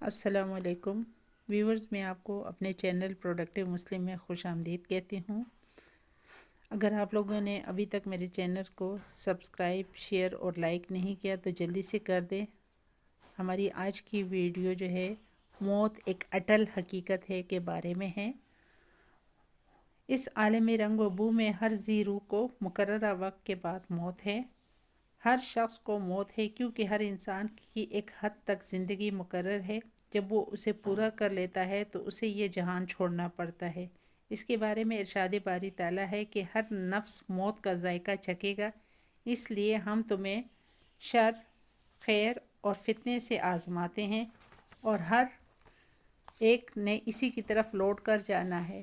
السلام علیکم ویورز، میں آپ کو اپنے چینل پروڈکٹیو مسلم میں خوش آمدید کہتی ہوں۔ اگر آپ لوگوں نے ابھی تک میرے چینل کو سبسکرائب، شیئر اور لائک نہیں کیا تو جلدی سے کر دیں۔ ہماری آج کی ویڈیو جو ہے موت ایک اٹل حقیقت ہے کے بارے میں ہے۔ اس عالمی رنگ و بو میں ہر ذی روح کو مقررہ وقت کے بعد موت ہے۔ ہر شخص کو موت ہے کیونکہ ہر انسان کی ایک حد تک زندگی مقرر ہے۔ جب وہ اسے پورا کر لیتا ہے تو اسے یہ جہان چھوڑنا پڑتا ہے۔ اس کے بارے میں ارشاد باری تعالیٰ ہے کہ ہر نفس موت کا ذائقہ چکھے گا، اس لیے ہم تمہیں شر، خیر اور فتنے سے آزماتے ہیں اور ہر ایک نے اسی کی طرف لوٹ کر جانا ہے۔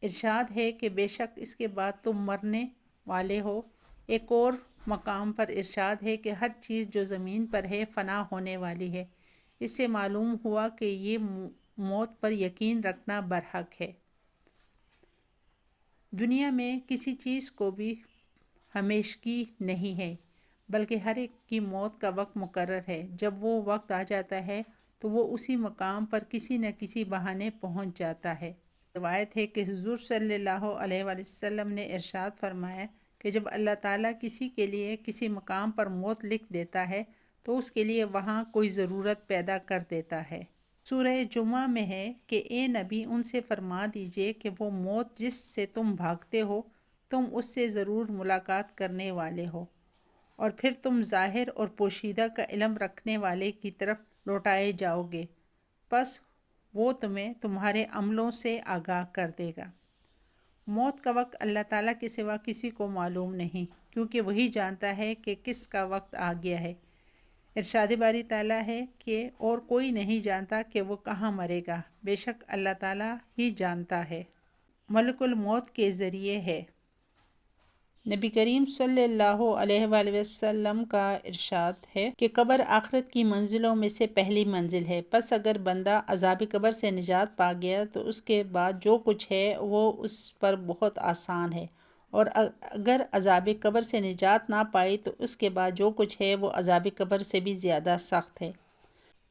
ارشاد ہے کہ بے شک اس کے بعد تم مرنے والے ہو۔ ایک اور مقام پر ارشاد ہے کہ ہر چیز جو زمین پر ہے فنا ہونے والی ہے۔ اس سے معلوم ہوا کہ یہ موت پر یقین رکھنا برحق ہے۔ دنیا میں کسی چیز کو بھی ہمیشگی نہیں ہے، بلکہ ہر ایک کی موت کا وقت مقرر ہے۔ جب وہ وقت آ جاتا ہے تو وہ اسی مقام پر کسی نہ کسی بہانے پہنچ جاتا ہے۔ روایت ہے کہ حضور صلی اللہ علیہ وآلہ وسلم نے ارشاد فرمایا کہ جب اللہ تعالیٰ کسی کے لیے کسی مقام پر موت لکھ دیتا ہے تو اس کے لیے وہاں کوئی ضرورت پیدا کر دیتا ہے۔ سورہ جمعہ میں ہے کہ اے نبی ان سے فرما دیجئے کہ وہ موت جس سے تم بھاگتے ہو تم اس سے ضرور ملاقات کرنے والے ہو، اور پھر تم ظاہر اور پوشیدہ کا علم رکھنے والے کی طرف لوٹائے جاؤ گے، پس وہ تمہیں تمہارے عملوں سے آگاہ کر دے گا۔ موت کا وقت اللہ تعالیٰ کے سوا کسی کو معلوم نہیں، کیونکہ وہی جانتا ہے کہ کس کا وقت آ گیا ہے۔ ارشاد باری تعالیٰ ہے کہ اور کوئی نہیں جانتا کہ وہ کہاں مرے گا، بے شک اللہ تعالیٰ ہی جانتا ہے۔ ملک الموت کے ذریعے ہے۔ نبی کریم صلی اللہ علیہ وآلہ وسلم کا ارشاد ہے کہ قبر آخرت کی منزلوں میں سے پہلی منزل ہے، پس اگر بندہ عذاب قبر سے نجات پا گیا تو اس کے بعد جو کچھ ہے وہ اس پر بہت آسان ہے، اور اگر عذاب قبر سے نجات نہ پائی تو اس کے بعد جو کچھ ہے وہ عذاب قبر سے بھی زیادہ سخت ہے۔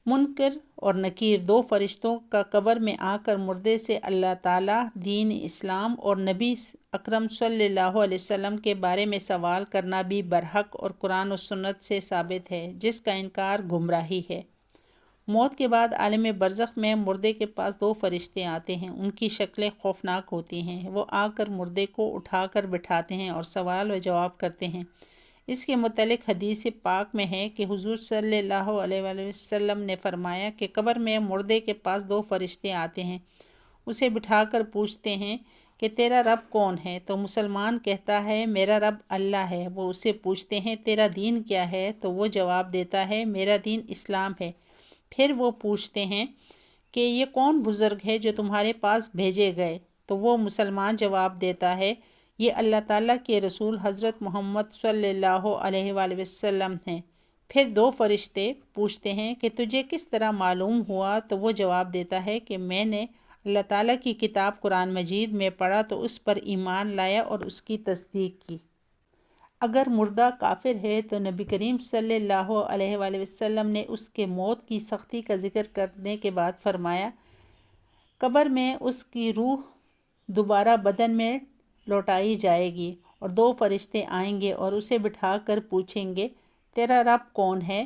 منکر اور نکیر دو فرشتوں کا قبر میں آ کر مردے سے اللہ تعالیٰ، دین اسلام اور نبی اکرم صلی اللہ علیہ وسلم کے بارے میں سوال کرنا بھی برحق اور قرآن و سنت سے ثابت ہے، جس کا انکار گمراہی ہے۔ موت کے بعد عالم برزخ میں مردے کے پاس دو فرشتے آتے ہیں۔ ان کی شکلیں خوفناک ہوتی ہیں۔ وہ آ کر مردے کو اٹھا کر بٹھاتے ہیں اور سوال و جواب کرتے ہیں۔ اس کے متعلق حدیث پاک میں ہے کہ حضور صلی اللہ علیہ وآلہ وسلم نے فرمایا کہ قبر میں مردے کے پاس دو فرشتے آتے ہیں، اسے بٹھا کر پوچھتے ہیں کہ تیرا رب کون ہے؟ تو مسلمان کہتا ہے میرا رب اللہ ہے۔ وہ اسے پوچھتے ہیں تیرا دین کیا ہے؟ تو وہ جواب دیتا ہے میرا دین اسلام ہے۔ پھر وہ پوچھتے ہیں کہ یہ کون بزرگ ہے جو تمہارے پاس بھیجے گئے؟ تو وہ مسلمان جواب دیتا ہے یہ اللہ تعالیٰ کے رسول حضرت محمد صلی اللہ علیہ وآلہ وسلم ہیں۔ پھر دو فرشتے پوچھتے ہیں کہ تجھے کس طرح معلوم ہوا؟ تو وہ جواب دیتا ہے کہ میں نے اللہ تعالیٰ کی کتاب قرآن مجید میں پڑھا تو اس پر ایمان لایا اور اس کی تصدیق کی۔ اگر مردہ کافر ہے تو نبی کریم صلی اللہ علیہ وآلہ وسلم نے اس کے موت کی سختی کا ذکر کرنے کے بعد فرمایا قبر میں اس کی روح دوبارہ بدن میں لوٹائی جائے گی اور دو فرشتے آئیں گے اور اسے بٹھا کر پوچھیں گے تیرا رب کون ہے؟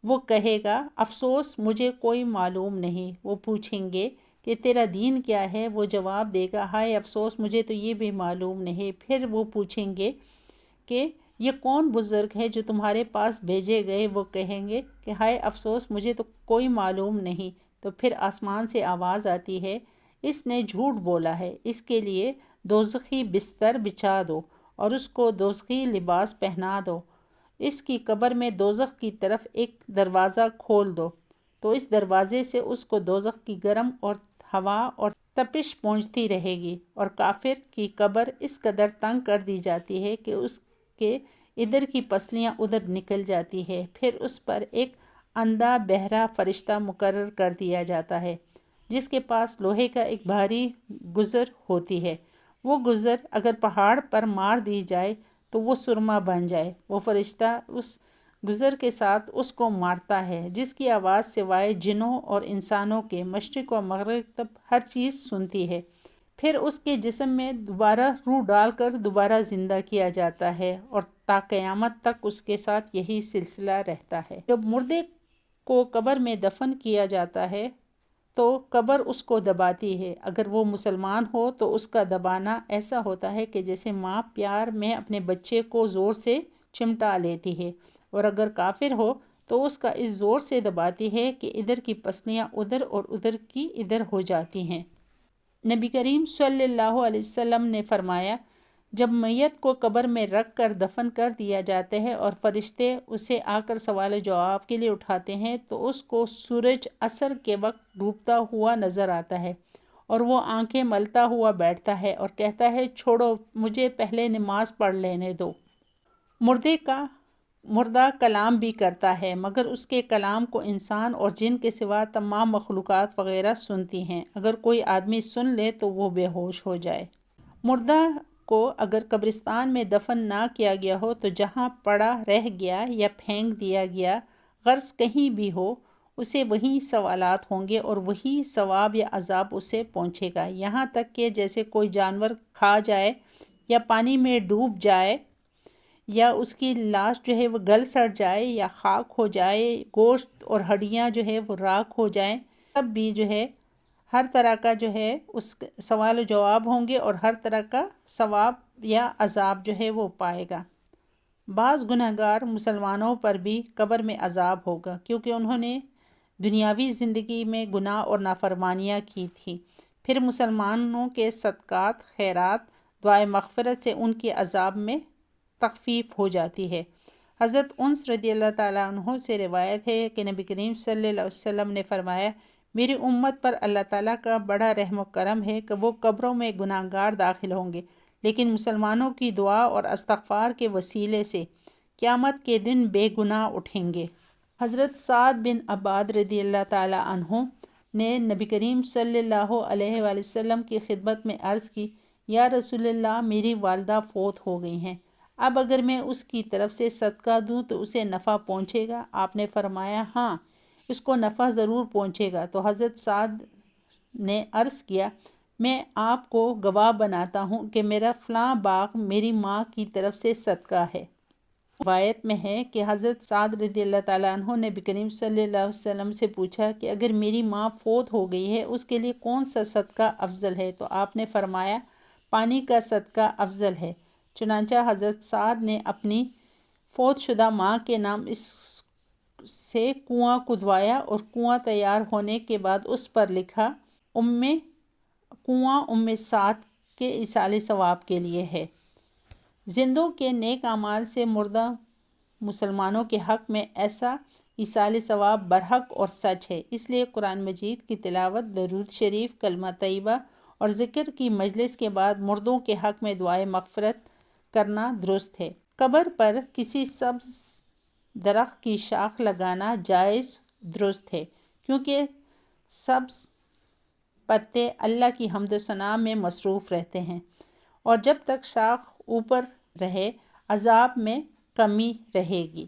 وہ کہے گا افسوس مجھے کوئی معلوم نہیں۔ وہ پوچھیں گے کہ تیرا دین کیا ہے؟ وہ جواب دے گا ہائے افسوس مجھے تو یہ بھی معلوم نہیں۔ پھر وہ پوچھیں گے کہ یہ کون بزرگ ہے جو تمہارے پاس بھیجے گئے؟ وہ کہیں گے کہ ہائے افسوس مجھے تو کوئی معلوم نہیں۔ تو پھر آسمان سے آواز آتی ہے اس نے جھوٹ بولا ہے، اس کے لیے دوزخی بستر بچھا دو اور اس کو دوزخی لباس پہنا دو۔ اس کی قبر میں دوزخ کی طرف ایک دروازہ کھول دو تو اس دروازے سے اس کو دوزخ کی گرم اور ہوا اور تپش پہنچتی رہے گی، اور کافر کی قبر اس قدر تنگ کر دی جاتی ہے کہ اس کے ادھر کی پسلیاں ادھر نکل جاتی ہے۔ پھر اس پر ایک اندھا بہرا فرشتہ مقرر کر دیا جاتا ہے جس کے پاس لوہے کا ایک بھاری گزر ہوتی ہے۔ وہ گزر اگر پہاڑ پر مار دی جائے تو وہ سرما بن جائے۔ وہ فرشتہ اس گزر کے ساتھ اس کو مارتا ہے، جس کی آواز سوائے جنوں اور انسانوں کے مشرق و مغرب تک ہر چیز سنتی ہے۔ پھر اس کے جسم میں دوبارہ روح ڈال کر دوبارہ زندہ کیا جاتا ہے اور تا قیامت تک اس کے ساتھ یہی سلسلہ رہتا ہے۔ جب مردے کو قبر میں دفن کیا جاتا ہے تو قبر اس کو دباتی ہے۔ اگر وہ مسلمان ہو تو اس کا دبانا ایسا ہوتا ہے کہ جیسے ماں پیار میں اپنے بچے کو زور سے چمٹا لیتی ہے، اور اگر کافر ہو تو اس کا اس زور سے دباتی ہے کہ ادھر کی پسلیاں ادھر اور ادھر کی ادھر ہو جاتی ہیں۔ نبی کریم صلی اللہ علیہ وسلم نے فرمایا، جب میت کو قبر میں رکھ کر دفن کر دیا جاتا ہے اور فرشتے اسے آ کر سوال و جواب کے لیے اٹھاتے ہیں تو اس کو سورج عصر کے وقت ڈوبتا ہوا نظر آتا ہے، اور وہ آنکھیں ملتا ہوا بیٹھتا ہے اور کہتا ہے، چھوڑو، مجھے پہلے نماز پڑھ لینے دو۔ مردہ کلام بھی کرتا ہے، مگر اس کے کلام کو انسان اور جن کے سوا تمام مخلوقات وغیرہ سنتی ہیں۔ اگر کوئی آدمی سن لے تو وہ بے ہوش ہو جائے۔ مردہ کو اگر قبرستان میں دفن نہ کیا گیا ہو تو جہاں پڑا رہ گیا یا پھینک دیا گیا، غرض کہیں بھی ہو، اسے وہی سوالات ہوں گے اور وہی ثواب یا عذاب اسے پہنچے گا، یہاں تک کہ جیسے کوئی جانور کھا جائے یا پانی میں ڈوب جائے یا اس کی لاش جو ہے وہ گل سڑ جائے یا خاک ہو جائے، گوشت اور ہڈیاں جو ہے وہ راکھ ہو جائیں، تب بھی جو ہے ہر طرح کا جو ہے اس سوال و جواب ہوں گے اور ہر طرح کا ثواب یا عذاب جو ہے وہ پائے گا۔ بعض گنہگار مسلمانوں پر بھی قبر میں عذاب ہوگا، کیونکہ انہوں نے دنیاوی زندگی میں گناہ اور نافرمانیاں کی تھی، پھر مسلمانوں کے صدقات، خیرات، دعائے مغفرت سے ان کے عذاب میں تخفیف ہو جاتی ہے۔ حضرت انس رضی اللہ تعالیٰ عنہ سے روایت ہے کہ نبی کریم صلی اللہ علیہ وسلم نے فرمایا، میری امت پر اللہ تعالیٰ کا بڑا رحم و کرم ہے کہ وہ قبروں میں گناہگار داخل ہوں گے، لیکن مسلمانوں کی دعا اور استغفار کے وسیلے سے قیامت کے دن بے گناہ اٹھیں گے۔ حضرت سعد بن عباد رضی اللہ تعالیٰ عنہ نے نبی کریم صلی اللہ علیہ وآلہ وسلم کی خدمت میں عرض کی، یا رسول اللہ، میری والدہ فوت ہو گئی ہیں، اب اگر میں اس کی طرف سے صدقہ دوں تو اسے نفع پہنچے گا؟ آپ نے فرمایا، ہاں، اس کو نفع ضرور پہنچے گا۔ تو حضرت سعد نے عرض کیا، میں آپ کو گواہ بناتا ہوں کہ میرا فلاں باغ میری ماں کی طرف سے صدقہ ہے۔ روایت میں ہے کہ حضرت سعد رضی اللہ تعالیٰ عنہ نے نبی کریم صلی اللہ علیہ وسلم سے پوچھا کہ اگر میری ماں فوت ہو گئی ہے اس کے لیے کون سا صدقہ افضل ہے؟ تو آپ نے فرمایا، پانی کا صدقہ افضل ہے۔ چنانچہ حضرت سعد نے اپنی فوت شدہ ماں کے نام اس سے کنواں کھدوایا اور کنواں تیار ہونے کے بعد اس پر لکھا، کنواں ام سعد کے ایصال ثواب کے لیے ہے۔ زندوں کے نیک اعمال سے مردہ مسلمانوں کے حق میں ایسا ایصال ثواب برحق اور سچ ہے، اس لیے قرآن مجید کی تلاوت، درود شریف، کلمہ طیبہ اور ذکر کی مجلس کے بعد مردوں کے حق میں دعائے مغفرت کرنا درست ہے۔ قبر پر کسی سبز درخت کی شاخ لگانا جائز درست ہے، کیونکہ سبز پتے اللہ کی حمد و ثنا میں مصروف رہتے ہیں، اور جب تک شاخ اوپر رہے عذاب میں کمی رہے گی۔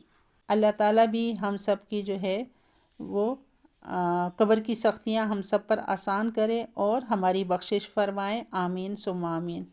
اللہ تعالیٰ بھی ہم سب کی جو ہے وہ قبر کی سختیاں ہم سب پر آسان کرے اور ہماری بخشش فرمائے، آمین ثم آمین۔